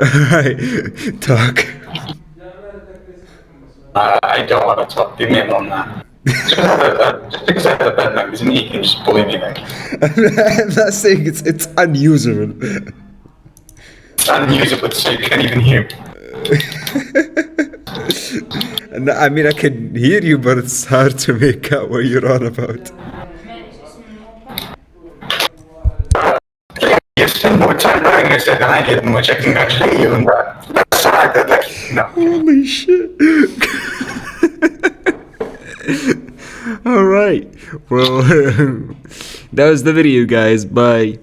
Alright, talk. I don't want to talk. Leave me alone now. Just because I have a bad nose and you can just bully me like I'm not saying it's unusable. it's unusable so you can't even hear me. No, I mean, I can hear you, but it's hard to make out what you're on about. You spend more time learning this than I did, in which I congratulate you on that. That's the fact that, like, no. Holy shit. Alright, well, that was the video, guys. Bye.